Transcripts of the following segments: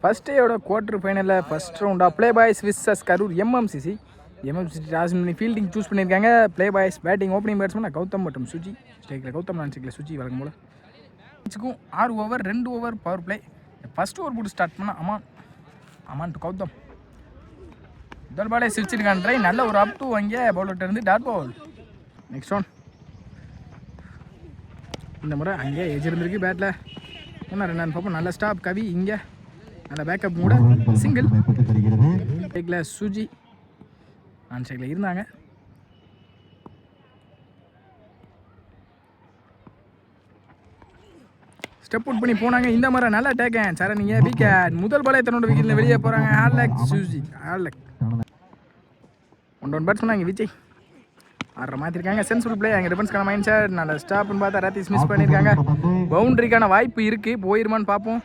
First டேயோட quarter ஃபைனலில் first ரவுண்டாக play boys versus Karur MMCC toss பண்ணி ஃபீல்டிங் சூஸ் பண்ணியிருக்காங்க. Play boys batting opening batsman Gautham மற்றும் சுஜி. ஸ்டேக்கில் கௌதம், நான் ஸ்டேக்கில் சுஜி வழங்கும் போல். மேட்சுக்கும் 6 over 2 over power play. First over போட்டு ஸ்டார்ட் பண்ணால் அமான் டு கௌதம். முதல் பாலே சிரிச்சிருக்கான் ட்ரை. நல்ல ஒரு அப் டூ அங்கே பவுலர்கிட்ட இருந்து டாட் பால். Next one. இந்த முறை அங்கே ஏஜ் இருந்திருக்கு பேட்டில். ஒன்றா 2 பார்ப்போம். நல்ல ஸ்டாப் கவி. இங்கே நல்ல பேக்கப் கூட சிங்கிள். ஸ்டேக்கில் சுஜி ஆன் சைடில் இருந்தாங்க. ஸ்டெப் அவுட் பண்ணி போனாங்க. இந்த மாதிரி நல்லா டேக்கன் சார். நீங்கள் விக்கெட். முதல் பாலே தன்னோட விக்கெட்டில் வெளியே போகிறாங்க. ஹேர்லக் சுஜி. ஹேர்லக் 1 பேட்ஸ்மேன் அங்கே விஜய் ஆடுற மாற்றிருக்காங்க. சென்சிபிள் பிளே அங்கே டிஃபென்ஸ்க்கான மைண்ட் செட். நல்ல ஸ்டாப்னு பார்த்தா ரத்தீஸ் மிஸ் பண்ணியிருக்காங்க. பவுண்ட்ரிக்கான வாய்ப்பு இருக்குது, போயிருமான்னு பார்ப்போம்.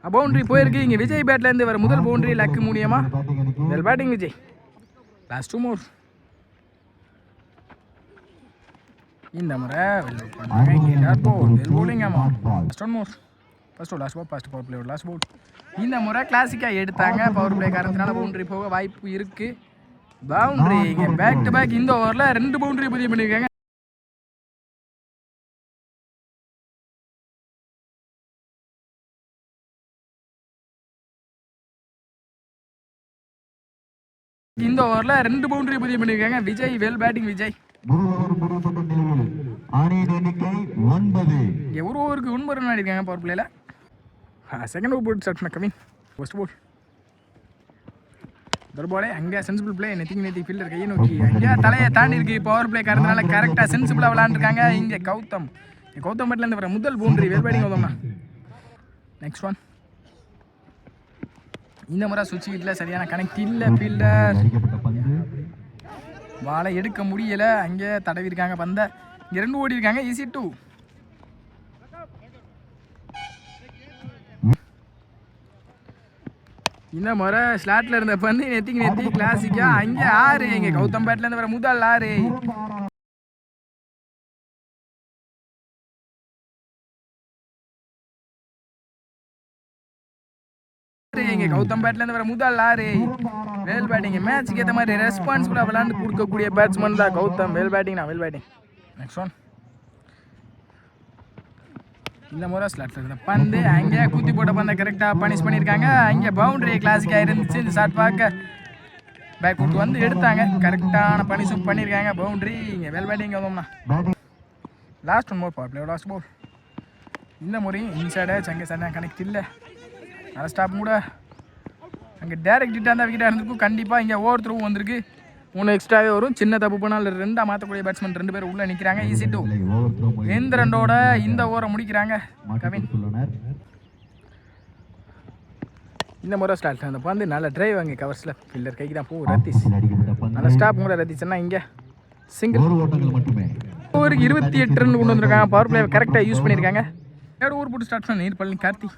பவுண்ட்ரி போயிருக்கு. இங்கே விஜய் பேட்லேருந்து வர முதல் பவுண்ட்ரி லக்கு மூலியமாக. Well batting Vijay. லாஸ்ட் 2 மோர். இந்த முறை இந்த முறை கிளாசிக்காக எடுத்தாங்க. பவர் பிளே காரணத்தினால பவுண்டரி போக வாய்ப்பு இருக்கு. பவுண்டரி இங்கே பேக் டு பேக் இந்த ஓவரில் 2 பவுண்டரி பதிவு பண்ணியிருக்காங்க. இந்த ஓவரில் 2 பவுண்டரி பதிவு பண்ணியிருக்காங்க. Vijay well batting Vijay. ஒரு ஓவருக்கு 9 ரன் ஆடிருக்காங்க பவர் பிளேல. செகண்ட் ஓவர் போட்டு ஸ்டார்ட் பண்ண கவின். ஃபர்ஸ்ட் பால் தர்பாலே அங்கே சென்சிபிள் பிளே. நெத்தி ஃபீல்டர் கையை நோக்கி அங்கே தலையை தாண்டி இருக்கு. பவர் பிளே காரணத்தினால கரெக்டாக சென்சிபிளாக விளாண்டுருக்காங்க. இங்கே கௌதம் பேட்லேருந்து வர முதல் பவுண்டரி. வெல் பேட்டிங் கௌதம்னா. Next one. இந்த முறை சுவிட்ச் ஹிட்டில் சரியான கனெக்ட் இல்லை. ஃபீல்டர் பாலை எடுக்க முடியலை. அங்கே தடவிருக்காங்க பந்த. இங்கே 2 ஓடி இருக்காங்க. ஈஸி 2. இந்த முறை ஸ்லாட்டில் இருந்த பந்து நெத்தி கிளாசிக்கா. அங்கே 6. இங்கே கௌதம் பேட்லேருந்து வர முதல் 6. இங்கே கௌதம் பேட்லேருந்து வர முதல் 6. Well batting. மேட்சுக்கு ஏற்ற மாதிரி ரெஸ்பான்சிபிளாக விளாண்டு கொடுக்கக்கூடிய பேட்ஸ்மேன் தான் கௌதம். வெல் பேட்டிங்னா வெல் பேட்டிங். Next one. இந்த முறை ஸ்லாட்டில் இருந்த பந்து அங்கே குத்தி போட்ட பந்தை கரெக்டாக பனிஷ் பண்ணியிருக்காங்க. அங்கே பவுண்டரி கிளாசிக்காக இருந்துச்சு. இந்த ஷாட் பார்க்க பேக் கொடுத்து வந்து எடுத்தாங்க. கரெக்டான பனிஷும் பண்ணியிருக்காங்க. பவுண்டரி இங்கே வெல் பேட்டிங் கௌதம்னா. Last 1 more power play. Last ball. இந்த முறையும் இன்சைடு அங்கே சரியாக கனெக்ட் இல்லை. நல்ல ஸ்டாப் கூட அங்கே டேரக்ட் ஹிட்டாக இருந்தால் விக்கெட்டாக இருந்திருக்கும். கண்டிப்பாக இங்கே ஓவர் த்ரூ வந்திருக்கு. 3 எக்ஸ்ட்ராவே வரும். சின்ன தப்பு பண்ணால் 2 மாற்றக்கூடிய பேட்ஸ்மேன் 2 பேர் உள்ளே நிற்கிறாங்க. ஈஸி 2. இந்த 2ஓட இந்த ஓவரை முடிக்கிறாங்க கவின். இந்த முறை ஸ்டார்ட் அந்த பந்து நல்ல டிரைவ். அங்கே கவர்ஸில் ஃபீல்டர் கைக்கு தான் போகும். ரத்தீஸ் நல்ல ஸ்டாப் கூட. ரத்தீஸ்னா இங்கே சிங்கிள். ஓவருக்கு 28 ரன் கொண்டு வந்திருக்காங்க. பவர் பிளே கரெக்டாக யூஸ் பண்ணியிருக்காங்க. 3 ஓவர் போட்டு ஸ்டார்ட் பண்ண நீர்பள்ளி கார்த்தி.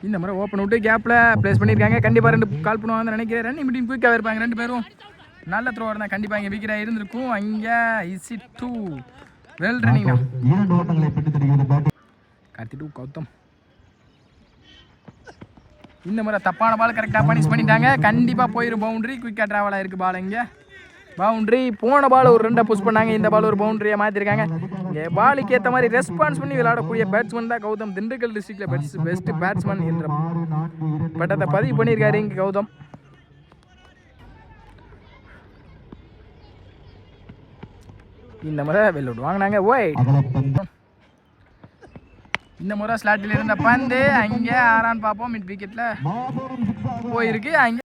இந்த முறை ஓப்பன் விட்டு கேப்பில் ப்ளேஸ் பண்ணியிருக்காங்க. கண்டிப்பாக 2 கால் பண்ணுவாங்கன்னு நினைக்கிறேன். ரன்னிங் மீட்டிங் குயிக்காக இருப்பாங்க 2 பேரும். நல்ல த்ரோவர் தான். கண்டிப்பாக இங்கே விக்கெட்டாக இருந்திருக்கும். அங்கே easy 2. Well running Karthi 2 Gautham. இந்த முறை தப்பான பால் கரெக்டாக பனிஷ் பண்ணிட்டாங்க. கண்டிப்பாக போயிடும் பவுண்டரி. குயிக்காக ட்ராவலாக இருக்குது பால். இங்கே பவுண்டரி. போன பால் ஒரு 2 புஷ் பண்ணாங்க. இந்த பால் ஒரு பவுண்டரியை மாற்றிருக்காங்க. இங்கே பாலுக்கு ஏற்ற மாதிரி ரெஸ்பான்ஸ் பண்ணி விளையாடக்கூடிய பேட்ஸ்மேன் தான் கௌதம். திண்டுக்கல் டிஸ்ட்ரிக்டில் பெஸ்ட் பேட்ஸ்மேன் என்ற பட்டத்தை பதிவு பண்ணியிருக்காரு இங்கே கௌதம். இந்த முறை வெள்ளோடு வாங்கினாங்க. இந்த முறை ஸ்லாட்டில் இருந்த பந்து அங்கே 6 பார்ப்போம். மிட் விக்கெட்டில் போயிருக்கு. அங்கே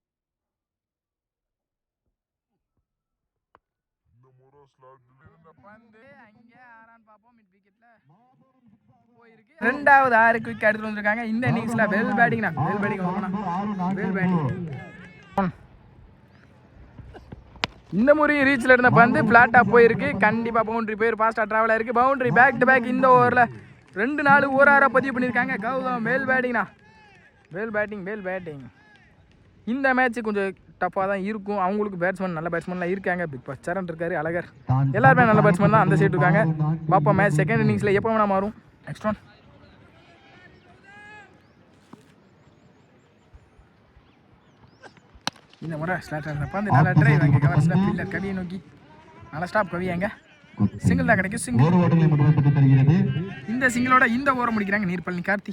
ரெண்டாவது 6 குயிக் எடுத்துட்டு வந்திருக்காங்க. இந்த இன்னிங்ஸ்ல வெல் பேட்டிங் தான். Well batting. இந்த முறை ரீச்ல இருந்த பந்து பிளாட்டா போயிருக்கு. கண்டிப்பா பவுண்டரி போயிரு. ஃபாஸ்டா டிராவல் ஆயிருக்கு. Boundary back to back. இந்த ஓவரில் 2-4 ஒரு 6 பதிவு பண்ணியிருக்காங்க கௌதம். Well batting. இந்த மேட்ச் கொஞ்சம் டஃப்பாக தான் இருக்கும். அவங்களுக்கு பேட்ஸ்மேன் நல்ல பேட்ஸ்மேன்லாம் இருக்காங்க. பிக் பாஸ் சரண் இருக்காரு, அழகர், எல்லாருமே நல்ல பேட்ஸ்மேன் தான் அந்த சைடு இருக்காங்க. பாப்பா மேட்ச் செகண்ட் இன்னிங்ஸில் எப்போ வேணால் மாறும். Next one. இந்த முறை ஸ்டார்ட் ஆகிறப்ப அந்த நல்லா ட்ரைவ் வாங்கி கவர் ஸ்டாப் ஃபீல்டர் கவியை நோக்கி நல்லா ஸ்டாப் கவியாங்க சிங்கிள் தான் கிடைக்கும் சிங்கிள். இந்த சிங்கிளோட இந்த ஓரம் முடிக்கிறாங்க நீர்பழனி கார்த்தி.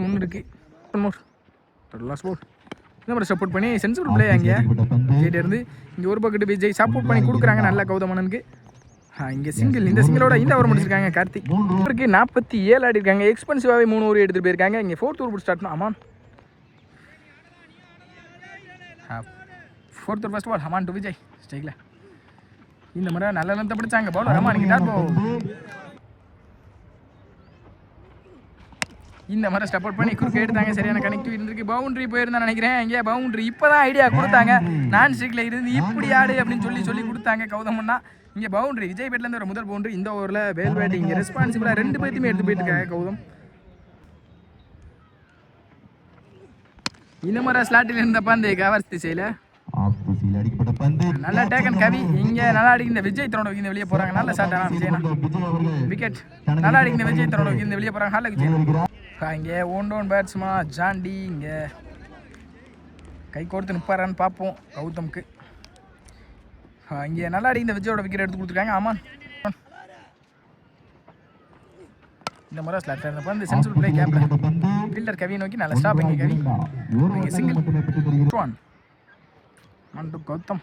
ஒன்று இருக்குது லாஸ்ட் போல். இந்த மாதிரி சப்போர்ட் பண்ணி சென்சிபிள் பிளே அங்கே கேட்டே இருந்து இங்கே ஒரு பக்கெட்டு விஜய் சப்போர்ட் பண்ணி கொடுக்குறாங்க நல்லா கௌதமனனுக்கு. இங்கே சிங்கிள் இந்த சிங்கிளோட இந்த ஓவர் முடிச்சிருக்காங்க கார்த்திக். 47 ஆடி இருக்காங்க. எக்ஸ்பென்சிவாகவே 3 ஓவர் எடுத்துகிட்டு போயிருக்காங்க. இங்கே 4th ஓவர் ஸ்டார்ட் பண்ண Aman 4th over first ball Aman to Vijay ஸ்ட்ரைக்கில். இந்த முறை நல்ல லென்த்தை பிடிச்சாங்க பவுலர் அமான். இங்கே டாட் பால் இந்த மாதிரி சப்போர்ட் பண்ணி குறுக்க எடுத்தாங்க. சரியான கனெக்டிவ் இருந்திருக்கு. பவுண்டரி போயிருந்தா நினைக்கிறேன். இங்கே பவுண்டரி இப்போ தான் ஐடியா கொடுத்தாங்க. நான் ஸ்ட்ரிக்ல இருந்து இப்படி ஆடு அப்படின்னு சொல்லி கொடுத்தாங்க கௌதமன்னா. இங்கே பவுண்டரி விஜய் பேட்லேருந்து ஒரு முதல் பவுண்டரி. இந்த ஓவரில் வேல் பேட்டிங் ரெஸ்பான்சிபிளாக 2 பேர்த்தையுமே எடுத்து போயிட்டு இருக்காங்க கௌதம். இந்த மாதிரி ஸ்லாட்டில் இருந்தப்ப அந்த கவர் திசையில் நல்லா டேக்கன் கவி. இங்கே நல்லா அடிக்க இந்த விஜய் தரோட இந்த வெளியே போகிறாங்க. நல்ல ஷாட் ஆனால் விஜய்னா விக்கெட். நல்லா அடிக்க இந்த விஜய் தரோட இந்த வெளியே போகிறாங்க. நல்ல விஜய். இங்கே ஓன் பேட்ஸ்மா ஜாண்டி இங்கே கை கோர்த்து நிற்பாரான்னு பார்ப்போம் கௌதம்க்கு. இங்கே நல்லா அடிக்க இந்த விஜயோட விக்கெட் எடுத்து கொடுத்துருக்காங்க ஆமாம். இந்த முறை ஸ்லாட் இருந்தப்போ அந்த சென்சிபிள் பிளே கேப்பில் ஃபீல்டர் கவியை நோக்கி நல்ல ஸ்டாப். இங்கே கவி இங்கே சிங்கிள் 1 கௌதம்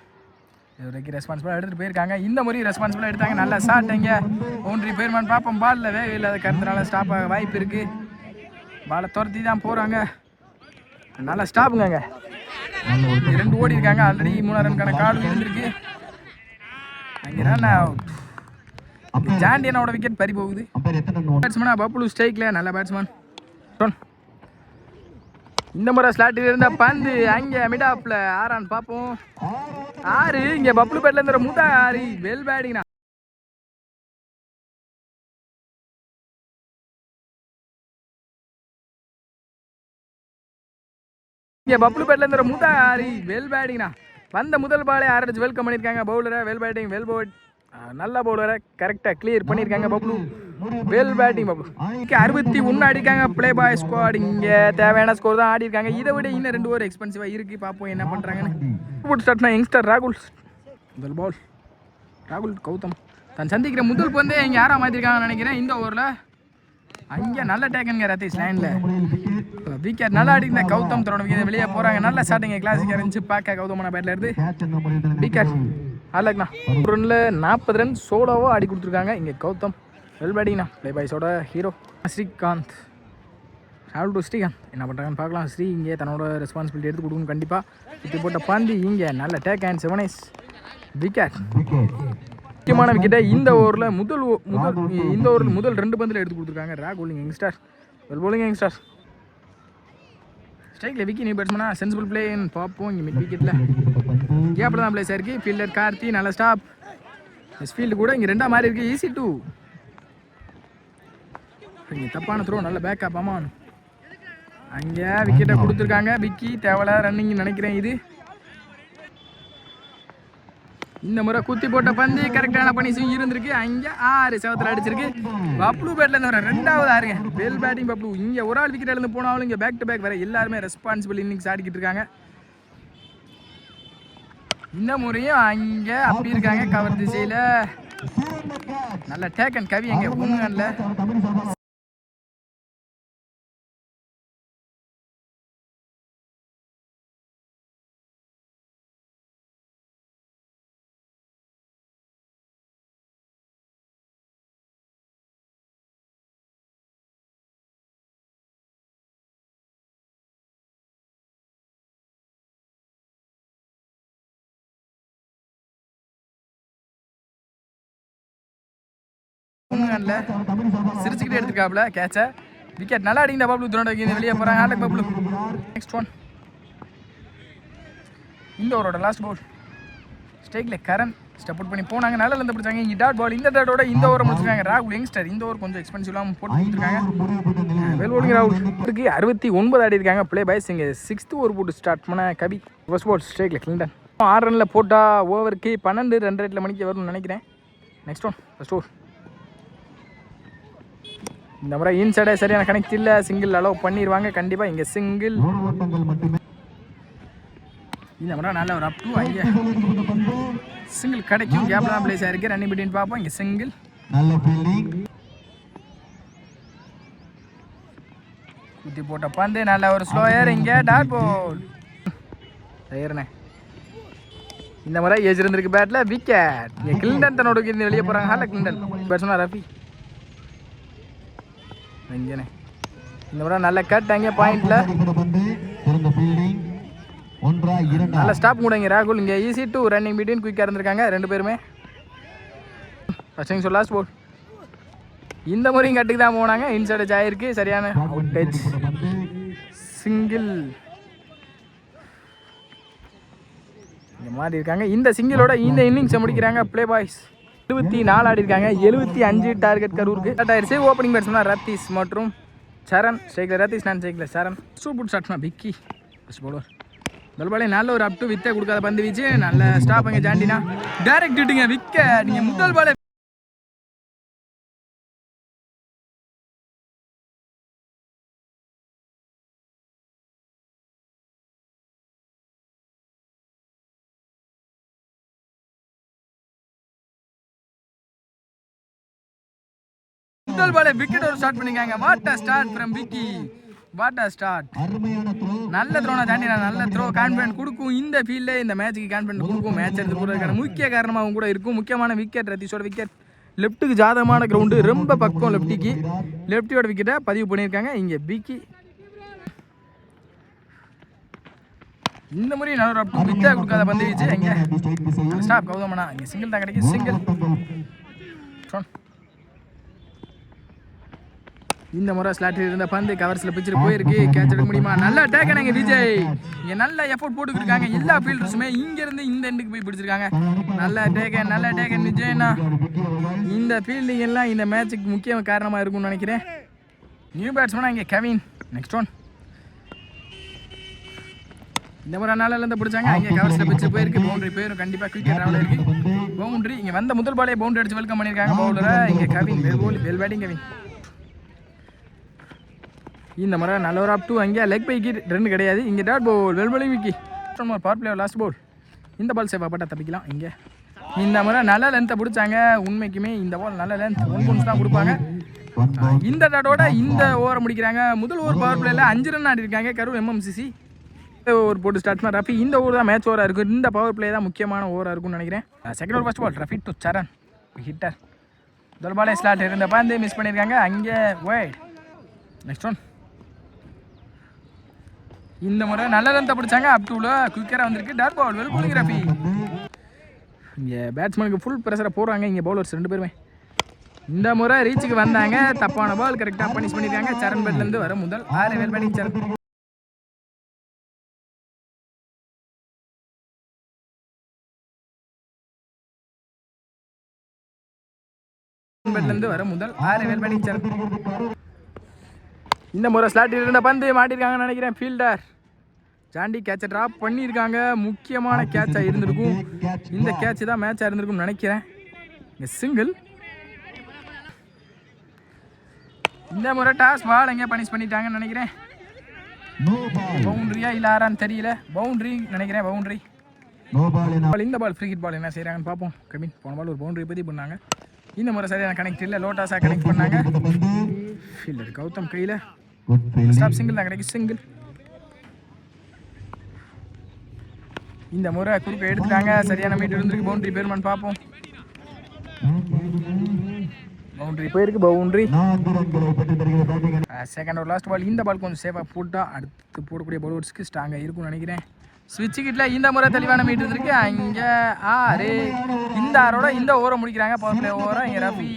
இது வரைக்கும் ரெஸ்பான்சிபிளாக எடுத்துகிட்டு போயிருக்காங்க. இந்த முறை ரெஸ்பான்சிபிளாக எடுத்தாங்க. நல்லா ஷாட். இங்கே பவுண்டரி போயிருமான்னு பார்ப்போம். பாலில் வேக இல்லாத கருத்துனால ஸ்டாப் ஆக வாய்ப்பு இருக்குது. பாலை துரத்தி தான் போகிறாங்க. நல்லா ஸ்டாப்புங்க. 2 ஓடி இருக்காங்க. ஆல்ரெடி 3 ரன்கான கார்டு இருந்திருக்கு. அங்கே ஜாண்டியனோட விக்கெட் பறி போகுது. பேட்ஸ்மேனா பப்புலு ஸ்ட்ரைக்கில் நல்ல பேட்ஸ்மேன். இந்த முறை ஸ்லாட்டில் இருந்த பந்து அங்கே மிடாப்பில் ஆறான்னு பார்ப்போம். 6 இங்கே பப்புலு பேட்ல இருந்த மூட்டா 6 வெல் பேட்டிங்னா இங்கே பப்புலு பேட்ல இருந்த மூட்டா 6 வெல் பேட்டிங்னா வந்த முதல் பாலே 6 அடிச்சு வெல்கம் பண்ணியிருக்காங்க பவுலரை. வெல் பேட்டிங் வெல் பவுட் நல்ல பவுலரை கரெக்டாக கிளியர் பண்ணியிருக்காங்க பப்ளு. Well batting Bablu. 61 அடிக்காங்க பிளே பாய் ஸ்குவாட். இங்கே தேவையான ஸ்கோர் தான் ஆடி இருக்காங்க. இதை விட இன்னும் 2 ஓவர் எக்ஸ்பென்சிவாக இருக்குது. பார்ப்போம் என்ன பண்ணுறாங்கன்னு. போட்டு ஸ்டார்ட்னா யங்ஸ்டர் ராகுல் முதல் பால். ராகுல் கௌதம் தான் சந்திக்கிற முதல் பந்தே இங்கே யாராக மாற்றிருக்காங்கன்னு நினைக்கிறேன் இந்த ஓவரில். அங்கே நல்ல டேக்கனுங்க ரத்தீஷ் லைனில் விக்கெட். நல்லா அடிக்கிற கௌதம் தரோட விக்கெட் வெளியே போகிறாங்க. நல்ல ஸ்டார்டிங் கிளாஸிக்காக இருந்துச்சு பார்க்க கௌதமான பேட்டில் இருந்து விக்கெட். அழகுண்ணா 1 ரனில் 40 ரன் சோலோவாக ஆடி கொடுத்துருக்காங்க இங்கே கௌதம். வெல் பேட்டிங்ண்ணா பிளே பாய்ஸோட ஹீரோ ஸ்ரீகாந்த். ராகுல் டு ஸ்ரீகாந்த் என்ன பண்ணுறாங்கன்னு பார்க்கலாம். ஸ்ரீ இங்கே தன்னோட ரெஸ்பான்சிபிலிட்டி எடுத்து கொடுக்கணும் கண்டிப்பாக. சுற்றி போட்ட பாந்தி இங்கே நல்ல டேக் அண்ட் 7 விக்கெட். முக்கியமான விக்கெட்டை இந்த ஓவரில் முதல் 2 பந்தில் எடுத்து கொடுத்துருக்காங்க ராகுல் யங்ஸ்டர். Well bowling youngster. ஸ்ட்ரைக்கில் விக்கி நியூ பேட்ஸ்மேனா சென்சிபிள் பிளேன்னு பார்ப்போம். இங்கே மிட் விக்கெட்டில் கேப்பில் தான் பிளேஸ் ஆயிருக்கு. ஃபீல்டர் கார்த்தி நல்ல ஸ்டாப். மிஸ் ஃபீல்டு கூட இங்கே 2 மாதிரி இருக்குது. ஈஸி 2 இங்கே தப்பான த்ரோ நல்ல பேக்கப் அமான். அங்கே விக்கெட்டை கொடுத்துருக்காங்க. விக்கி தேவையில்ல ரன்னிங் நினைக்கிறேன். இது இந்த முறை குத்தி போட்ட பந்து கரெக்டான பனிஷும் இருந்திருக்கு. அங்கே 6 7த்தில் அடிச்சிருக்கு. பப்ளு பேட்டில் இருந்து வர 2வது 6 வெல் பேட்டிங் பப்ளு. இங்கே ஒரு ஆள் விக்கெட் இருந்து போனாலும் இங்கே பேக் டு பேக் வேறு எல்லாருமே ரெஸ்பான்சிபிள் இன்னிங்ஸ் ஆடிக்கிட்டு இருக்காங்க. இந்த முறையும் அங்கே அப்படி இருக்காங்க கவர் திசையில். நல்ல டேக்கன் கவி அங்கே 1 ரன்ல. சிரிச்சுக்கிட்டே எடுத்துருக்காப்ல கேட்ச. விக்கெட் நல்லா அடிங்க பப்ளு தோட வெளியே போகிறாங்க. ஆலக் பப்ளு. நெக்ஸ்ட் ஒன் இந்த ஓவரோட லாஸ்ட் பால். ஸ்ட்ரைக்கில் கரண் ஸ்டெப் அவுட் பண்ணி போனாங்க. நல்லா இருந்து பிடிச்சாங்க. இங்கே டாட் பால். இந்த டாட்டோட இந்த ஓவரை முடிச்சிருக்காங்க ராகுல் யங்ஸ்டர். இந்த ஓவர் கொஞ்சம் எக்ஸ்பென்சிவ்லாம் போட்டு கொடுத்துருக்காங்க. வெல் போலிங் ராகுலுக்கு 69 ஆடி இருக்காங்க பிளே பாய்ஸ். இங்கே 6th ஓவர் போட்டு ஸ்டார்ட் பண்ண கவி. ஃபர்ஸ்ட் பால் ஸ்ட்ரைக்கில் கிளின்டன் 6 ரனில் போட்டால் ஓவருக்கு 12 ரன் ரேட்டில் மணிக்கு வரும்னு நினைக்கிறேன். Next one first over. இந்த முறை இன்சைடே சரியான கனெக்ட் இல்லை. சிங்கிள் அலோவ் பண்ணிடுவாங்க கண்டிப்பாக. இங்கே சிங்கிள் இந்த முறை நல்ல ஒரு அப் டூ அங்கே சிங்கிள் கிடைக்கும். கேப்ல தான் பிளேஸ் ஆயிருக்கு. ரன்னிங் பிட்வீன் பார்ப்போம். இங்கே சிங்கிள் குத்தி போட்ட பந்து நல்ல ஒரு ஸ்லோயர். இங்கே டாட் பால் ஏறுனே. இந்த முறை ஏஜ் இருந்திருக்கு பேட்டில் விக்கெட். இங்கே கிளிண்டன் தன்னோட இருந்து வெளியே போகிறாங்க. ஹால கிளிண்டன் பேட்ஸ்மேன் ரஃபி இங்கேனே. இந்த முறை நல்ல கட் அங்கே பாயிண்ட்ல நல்ல ஸ்டாப் கூட இங்கே ராகுல். இங்கே ஈஸி டூ ரன்னிங் பிட்வீன் குயிக்காக இருந்திருக்காங்க ரெண்டு பேருமே. First last ball. இந்த முறையும் கட்டுக்கு தான் போனாங்க. இன்சைட் டச் ஆயிருக்கு. சரியான அவுட் டச் சிங்கிள் இந்த மாதிரி இருக்காங்க. இந்த சிங்கிளோட இந்த இன்னிங்ஸை முடிக்கிறாங்க ப்ளே பாய்ஸ். 74 ஆடி இருக்காங்க. 75 டார்கெட் கரூருக்கு ஸ்டார்ட் ஆயிடுச்சு. ஓப்பனிங் பேட்ஸ்மேன் ரத்தீஷ் மற்றும் சரண். ஸ்ட்ரைக்கில் ரத்தீஷ், நான் ஸ்ட்ரைக்கில் சரண். சூப்பர் ஷாட்ஸ்னா பிக்கி ஃபர்ஸ்ட் பவுலர். முதல்பாலே நல்ல ஒரு அப் டு வித்தை கொடுக்காத பந்து வீச்சு. நல்ல ஸ்டாப் அங்கே ஜாண்டினா டைரக்ட் விட்டுங்க விக்கெட். நீங்கள் முதல் பாலே முதல் பாலே விக்கெட் ஒரு ஸ்டார்ட் பண்ணிருக்காங்க. What a start from Vicky. What a start. நல்ல த்ரோனா ஜாண்டினா நல்ல த்ரோ. கான்ஃபிடன்ட் கொடுக்கும் இந்த ஃபீல்டு. இந்த மேட்சுக்கு கான்ஃபிடன்ட் கொடுக்கும். மேட்ச் எடுத்து போடுறதுக்கான முக்கிய காரணமாகவும் கூட இருக்கும். முக்கியமான விக்கெட் ரத்தீஷோட விக்கெட். லெஃப்ட்டுக்கு ஜாதகமான கிரவுண்டு. ரொம்ப பக்கம் லெஃப்டிக்கு. லெஃப்டியோட விக்கெட்டை பதிவு பண்ணியிருக்காங்க இங்கே பிக்கி. இந்த முறை நல்ல ஒரு அப் டு வித்தை கொடுக்காத பந்து வீச்சு. இங்கே ஸ்டாப் கௌதமனா. இங்கே சிங்கிள் தான் கிடைக்கும். சிங்கிள் இந்த முறை ஸ்லாட்டில் இருந்த பந்து கவர்ஸில் பிச்சுட்டு போயிருக்கு. கேட்ச் எடுக்க முடியுமா? நல்லா டேக்கனாங்க விஜய். இங்கே நல்ல எஃபோர்ட் போட்டுக்கிருக்காங்க எல்லா ஃபீல்டர்ஸுமே. இங்கேருந்து இந்த எண்டுக்கு போய் பிடிச்சிருக்காங்க. நல்ல டேக்கன் விஜய்னா. இந்த ஃபீல்டிங் எல்லாம் இந்த மேட்சுக்கு முக்கிய காரணமாக இருக்கும்னு நினைக்கிறேன். நியூ பேட்ஸ்மேனா இங்கே கெவின். Next one. இந்த முறை நாளில் பிடிச்சாங்க. அங்கே கவர்ஸில் பிச்சு போயிருக்கு. பவுண்டரி போயிடும் கண்டிப்பாக. கிரிக்கெட் ராவில் இருக்கு பவுண்டரி. இங்கே வந்த முதல் பாலே பவுண்டரி அடிச்சு வெல்கம் பண்ணியிருக்காங்க பவுலரை. இங்கே கெவின் வெல் பேட்டிங் கெவின். இந்த முறை நல்ல ஒரு அப் டூ. அங்கே லெக் பைக்கு ரெண்டு கிடையாது. இங்கே டாட் பால் வெல்பலி Vicky. Power play last ball. இந்த பால் சேஃபாக பட்டா தப்பிக்கலாம். இங்கே இந்த முறை நல்ல லென்த்தை பிடிச்சாங்க. உண்மைக்குமே இந்த பால் நல்ல லென்த் 1 பவுன்ஸ் தான் கொடுப்பாங்க. இந்த டாட்டோட இந்த ஓவரை முடிக்கிறாங்க. முதல் ஓவர் பவர் பிளேயில் 5 ரன் ஆடி இருக்காங்க கரூர் எம்எம்சிசி. ஓவர் போட்டு ஸ்டார்ட் பண்ண ரஃபி. இந்த ஓவர் தான் மேட்ச் ஓவராக இருக்கும். இந்த பவர் பிளே தான் முக்கியமான ஓவராக இருக்கும்னு நினைக்கிறேன். Second over first ball Rafi to Saran hitter. முதல் பாலே ஸ்லாட் இருந்த பந்து மிஸ் பண்ணியிருக்காங்க. அங்கே வைட். Next one. இந்த முறை நல்ல ரன் பிடிச்சாங்க. அப் டூவில் குயிக்கராக வந்திருக்கு. Dot ball well bowling Rafi. இங்கே பேட்ஸ்மேனுக்கு ஃபுல் ப்ரெஷரை போடுறாங்க இங்கே பவுலர்ஸ் ரெண்டு பேருமே. இந்த முறை ரீச்சுக்கு வந்தாங்க. தப்பான பால் கரெக்டாக பனிஷ் பண்ணியிருக்காங்க. சரண் பேட்லேருந்து வர முதல் 6 வெல் பேட்டிங் சரண். பேட்லேருந்து வர முதல் 6 வெல் பேட்டிங் சரண். இந்த முறை ஸ்லாட்டில் இருந்த பந்து மாட்டிருக்காங்கன்னு நினைக்கிறேன். ஃபீல்டர் ஜாண்டி கேட்சை ட்ராப் பண்ணியிருக்காங்க. முக்கியமான கேட்சாக இருந்திருக்கும். இந்த கேட்ச் தான் மேட்சாக இருந்திருக்கும்னு நினைக்கிறேன். இங்கே சிங்கிள். இந்த முறை டாஸ் பால் எங்கே பனிஷ் பண்ணிட்டாங்கன்னு நினைக்கிறேன். பவுண்ட்ரியா இல்லை ஆறான்னு தெரியல. பவுண்ட்ரி நினைக்கிறேன். பவுண்ட்ரி. இந்த பால் ஃப்ரீ ஹிட் பால் என்ன செய்கிறாங்கன்னு பார்ப்போம். கமின் போன பால் ஒரு பவுண்ட்ரி பற்றி பண்ணாங்க. இந்த முறை சரியான கனெக்ட் இல்லை. லோட்டாஸாக கனெக்ட் பண்ணாங்க. ஃபீல்டர் கௌதம் கையில் ஸ்டாப். சிங்கிள் தான் கிடைக்கும். சிங்கிள். இந்த முறை குறுக்க எடுத்துட்டாங்க. சரியான மீட் இருந்திருக்கு. பவுண்டரி பேருமான்னு பார்ப்போம். பவுண்டரி போயிருக்கு. பவுண்டரி. செகண்ட் ஒரு லாஸ்ட் பால். இந்த பால் கொஞ்சம் சேஃபாக போட்டால் அடுத்து போடக்கூடிய பவுலர்ஸ்க்கு ஸ்ட்ராங்காக இருக்கும்னு நினைக்கிறேன். ஸ்விட்ச் கிட்ல இந்த முறை தெளிவான மீட் இருந்திருக்கு. அங்கே 6. இந்த 6ஓட இந்த ஓவரை முடிக்கிறாங்க. பவர் பிளே ஓவரை இங்கே ரஃபி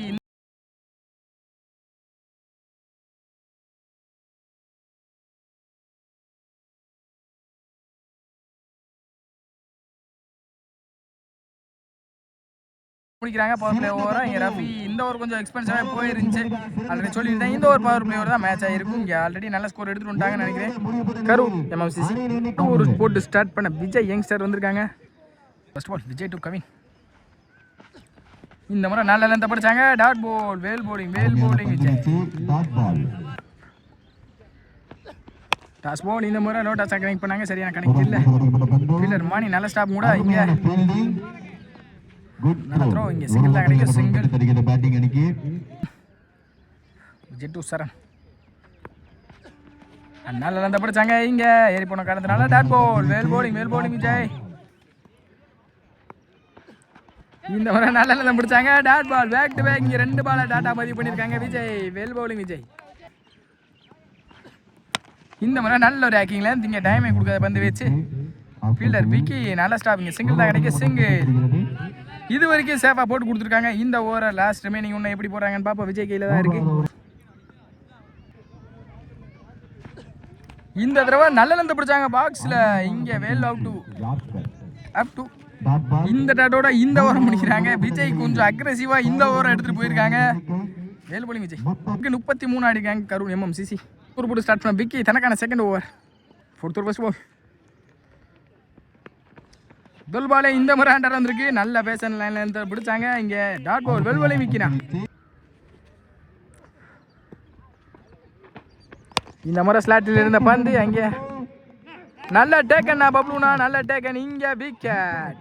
முடிக்கிறாங்க. பவர் பிளே ஓவரா இங்கே ரஃபி. இந்த ஓவர் கொஞ்சம் எக்ஸ்பென்சிவாக போயிருந்துச்சு. ஆல்ரெடி சொல்லியிருந்தேன். இந்த ஓவர் பவர் பிளே ஓவர் தான் மேட்ச் ஆகிருக்கும். இங்கே ஆல்ரெடி நல்ல ஸ்கோர் எடுத்துட்டு வந்துட்டாங்கன்னு நினைக்கிறேன். கரூர் எம்எம்சிசி ஒரு போட்டு ஸ்டார்ட் பண்ண விஜய் யங்ஸ்டர் வந்திருக்காங்க. First ball Vijay to Kavin. இந்த முறை நல்ல லென்த்தை படிச்சாங்க. Dot ball well bowling Vijay. டாஸ் பால் இந்த முறை லோ டாஸாக கனெக்ட் பண்ணாங்க, சரியான கனெக்ட் இல்லை. ஃபீல்டர் மாணி நல்ல ஸ்டாப் கூட இங்கே நல்ல த்ரோ, இங்கே சிங்கிள் தான் கிடைக்கும். சிங்கிள் ஜெட்டு சரண் நல்ல லந்த பிடிச்சாங்க, இங்கே ஏறி போன காரணத்தினால dot ball. Well bowling Vijay. இந்த முறை நல்ல லந்தம் பிடிச்சாங்க, dot ball. Back to back இங்கே 2 பாலை டாட்டா பதிவு பண்ணியிருக்காங்க விஜய். வேல் பவுலிங் விஜய். இந்த முறை நல்ல ஒரு ஆக்கிங்ல இங்கே டைமை கொடுக்காத பந்து வச்சு ஃபீல்டர் விக்கி நல்ல ஸ்டாப். இங்கே சிங்கிள் தான் கிடைக்கும். சிங்கிள் இது வரைக்கும் சேஃபாக போட்டு கொடுத்துருக்காங்க. இந்த ஓவர் லாஸ்ட் ரிமைனிங் ஒன்று எப்படி போடுறாங்கன்னு பார்ப்போம். விஜய் கையில் தான் இருக்குது. இந்த தடவை நல்ல லந்து பிடிச்சாங்க பாக்ஸில். இங்கே வேல் அப் டு இந்த டாட்டோட இந்த ஓவர் முடிக்கிறாங்க. விஜய் கொஞ்சம் அக்ரெசிவாக இந்த ஓவரை எடுத்துகிட்டு போயிருக்காங்க. வேல் போலிங் விஜய் 33 ஆடிருக்காங்க. கருண் MMCC ஒரு போட்டு ஸ்டார்ட் பண்ண விக்கி தனக்கான second over. 4th over first ball. முதல் பாலே இந்த முறை ஹண்டர் வந்திருக்கு. நல்ல பேசன் லைன்ல இருந்து பிடிச்சாங்க. இங்கே டாட் பால். வேல் போலிங் விக்கினா இந்த முறை ஸ்லாட்டில் இருந்த பந்து அங்கே நல்ல டேக்கன் பப்ளுனா நல்ல டேக்கன். இங்கே விக்கெட்.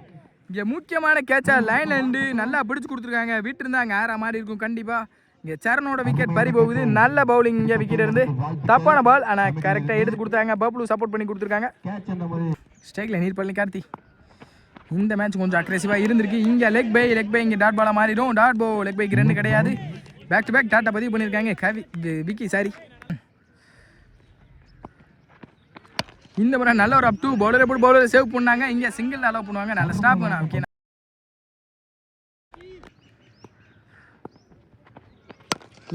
இங்கே முக்கியமான கேட்சா லைன்ல இருந்து நல்லா பிடிச்சி கொடுத்துருக்காங்க. விட்டு இருந்தாங்க ஆறா மாதிரி இருக்கும் கண்டிப்பாக. இங்கே சரணோட விக்கெட் பறி போகுது. நல்ல பவுலிங் இங்கே விக்கெட் இருந்து. தப்பான பால் ஆனால் கரெக்டாக எடுத்து கொடுத்தாங்க. பப்ளு சப்போர்ட் பண்ணி கொடுத்துருக்காங்க. ஸ்டேக்கில் நீர் பள்ளி கார்த்தி. இந்த மேட்ச் கொஞ்சம் அக்ரெசிவாக இருந்திருக்கு. இங்கே லெக் பை இங்கே டாட் பாலாக மாறிடும். டாட் போ லெக் பைக்கு 2 கிடையாது. பேக் டு பேக் டாட்டா பதிவு பண்ணியிருக்காங்க விக்கி சாரி. இந்த முறை நல்ல ஒரு அப் டு பவுலரை போட்டு பவுலரை சேவ் பண்ணாங்க. இங்கே சிங்கிள் அலோவ் பண்ணுவாங்க. நல்ல ஸ்டாப் ஓகே.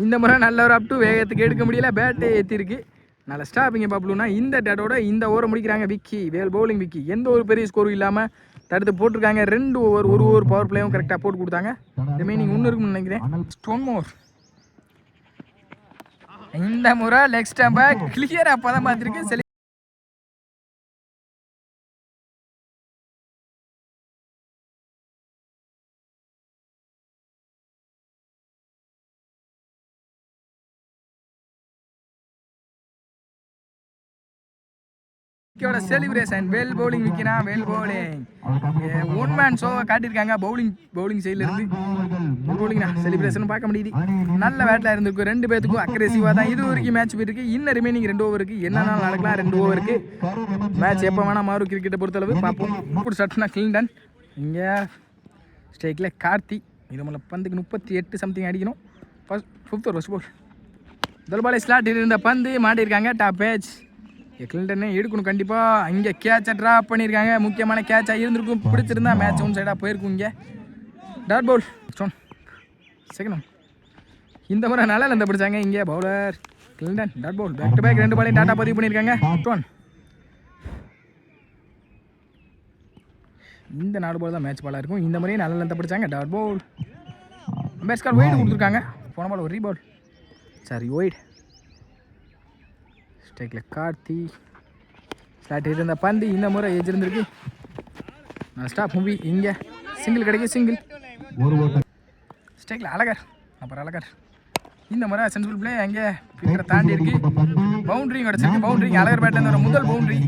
இந்த முறை நல்ல ஒரு அப் டு வேகத்துக்கு எடுக்க முடியல. பேட்டை ஏற்றிருக்கு. நல்ல ஸ்டாப் இங்கே பப்ளுனா. இந்த டேட்டோட இந்த ஓவரை முடிக்கிறாங்க விக்கி. வேல் பவுலிங் விக்கி. எந்த ஒரு பெரிய ஸ்கோரும் இல்லாமல் தடுத்து போட்டிருக்காங்க. 2 ஓவர் 1 ஓவர் பவர் பிளேயும் கரெக்டாக போட்டு கொடுத்தாங்க. ரிமைனிங் 1 இருக்குன்னு நினைக்கிறேன். ஸ்டோன் மோர் இந்த முறை லெக் ஸ்டம்பை கிளியராக பதம் பார்த்துருக்கு. செலிப்ரேஷன் வேல் பவுலிங் விக்கினா வேல் பவுலிங் 1 மேன் ஷோவை காட்டியிருக்காங்க. பவுலிங் சைடில் இருந்து பவுலிங்னா செலிப்ரேஷன் பார்க்க முடியுது. நல்ல பேட்டில் இருந்திருக்கு. 2 பேத்துக்கும் அக்ரெசிவாக தான் இது வரைக்கும் மேட்ச் போயிருக்கு. இன்னும் ரிமைனிங் 2 ஓவருக்கு என்னென்ன நடக்கலாம். 2 ஓவருக்கு மேட்ச் எப்போ வேணால் மாறும். கிரிக்கெட்டை பொறுத்தளவு பார்ப்போம். இப்படி ஸ்டார்ட்னா கிளின்டன். இங்கே ஸ்ட்ரைக்கில் கார்த்தி. இது மூலம் பந்துக்கு 38 சம்திங் அடிக்கணும். 5th over first ball. முதல் பாலே ஸ்லாட்டில் இருந்த பந்து மாட்டியிருக்காங்க. டாப் பேட்ச் கிளின்டனே எடுக்கணும் கண்டிப்பாக. இங்கே கேட்சை ட்ராப் பண்ணியிருக்காங்க. முக்கியமான கேட்சாக இருந்திருக்கும். பிடிச்சிருந்தா மேட்ச் ஒன் சைடாக போயிருக்கும். இங்கே டாட் பால் செகண்ட். இந்த முறை நல்லா லந்த பிடிச்சாங்க. இங்கே bowler Clinton dot ball. Back to back 2 பாலையும் டாட்டா பதிவு பண்ணியிருக்காங்க. 1 இந்த 4 பால் தான் மேட்ச் பாலாக இருக்கும். இந்த முறையும் நல்லா லந்த பிடிச்சாங்க. டாட் பால். அம்பேஸ்கர் ஒயிட் கொடுத்துருக்காங்க. போன பால் ஒரு ரீபால் சாரி ஒயிட். ஸ்ட்ரைக்கில் கார்த்தி. ஸ்லாட் இருந்த பந்து இந்த முறை எஜிருந்திருக்கு. நான் ஸ்டாப் மூவி. இங்கே சிங்கிள் கிடைக்கும். சிங்கிள் ஸ்ட்ரைக்கில் அழகர். அப்புறம் அழகர் இந்த முறை சென்சிபிள் பிளே. அங்கே ஃபீல்டரை தாண்டி இருக்கு. பவுண்டரியும் கிடச்சிருக்கு. பவுண்டரி அழகர் பேட்லேருந்து வர முதல் பவுண்டரி.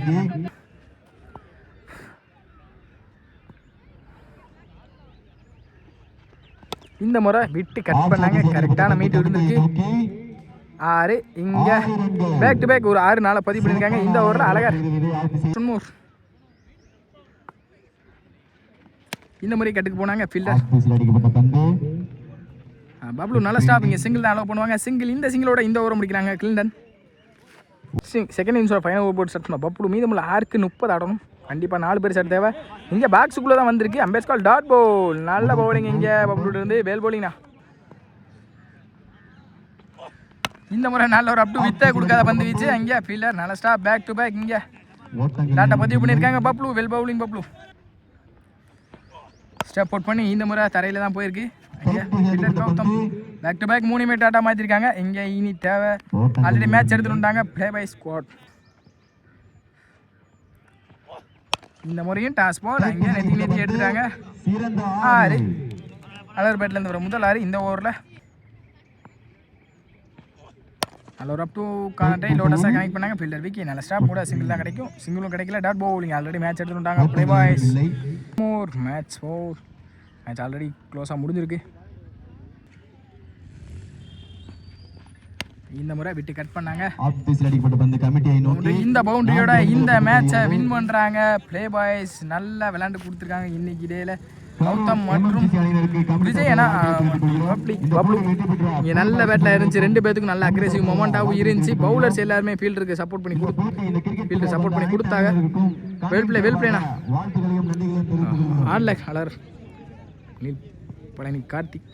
இந்த முறை விட்டு கட் பண்ணாங்க. கரெக்டான மீட் இருந்திருக்கு. 6 இங்கே பேக் டு பேக் ஒரு 6 நாளை பதிவு பண்ணியிருக்காங்க. இந்த ஓவரில் அழகர் இந்த முறை கட்டுக்கு போனாங்க. ஃபீல்டர் பப்ளு நல்ல ஸ்டாப். இங்கே சிங்கிள் தான் அலோவ் பண்ணுவாங்க. சிங்கிள் இந்த சிங்கிளோட இந்த ஓவரை முடிக்கிறாங்க கிளின்டன். செகண்ட் இன்னிங்ஸோட ஃபைனல் ஓவர் போட்டு ஸ்டார்ட் பண்ண பப்ளு. மீதமுள்ள 6க்கு 30 ஆடணும். கண்டிப்பாக 4 பேர் சார் தேவை. இங்கே பாக்ஸுக்குள்ளே தான் வந்திருக்கு. அம்பேஸ்கால் டாட் பவுல். நல்ல பவுலிங் இங்கே பப்ளு இருந்து. வேல் பவுலிங்னா இந்த முறை நல்ல ஒரு அப் டு வித்தை கொடுக்காத பந்து வீச்சு. அங்கே ஃபீல்டர் நல்ல ஸ்டாப். பேக் டு பேக் இங்கே டாட்டா பதிவு பண்ணியிருக்காங்க. Bablu well bowling. Bablu step out பண்ணி இந்த முறை தரையில் தான் போயிருக்கு. அங்கே fielder Gautham back to back 3 டாட்டா மாற்றிருக்காங்க. இங்கே இனி தேவை. ஆல்ரெடி மேட்ச் எடுத்துட்டாங்க. Play by squad. இந்த முறையும் டாஸ் பால். அங்கே நெத்தி எடுத்துட்டாங்க. 6 அலர் பேட்லேருந்து வர முதல் 6 இந்த ஓவரில். அதில் ஒரு அப் டூ ட்ரை லோட்டஸாக கனெக்ட் பண்ணாங்க. ஃபீல்டர் விக்கி நல்ல ஸ்டாப் கூட சிங்கிள் தான் கிடைக்கும். சிங்கிளும் கிடைக்கல. டாட் பவுலிங் ஆல்ரெடி மேட்ச் எடுத்துட்டாங்க. ப்ளே பாய்ஸ் மேட்ச் ஆல்ரெடி க்ளோஸாக முடிஞ்சிருக்கு. இந்த முறை விட்டு கட் பண்ணாங்க. இந்த பவுண்டரியோட இந்த மேட்சை வின் பண்ணுறாங்க ப்ளே பாய்ஸ். நல்லா விளையாண்டு கொடுத்துருக்காங்க இன்னைக்கு டேல. கௌதம் மற்றும் விஜய் இங்கே நல்ல பேட்டில் இருந்துச்சு. 2 பேத்துக்கும் நல்ல அக்ரெசிவ் மொமெண்டாகவும் இருந்துச்சு. பவுலர்ஸ் எல்லாருமே ஃபீல்டருக்கு சப்போர்ட் பண்ணி கொடுத்தாங்க. வெல் பிளேனா ஆடல அலர் பழனி கார்த்திக்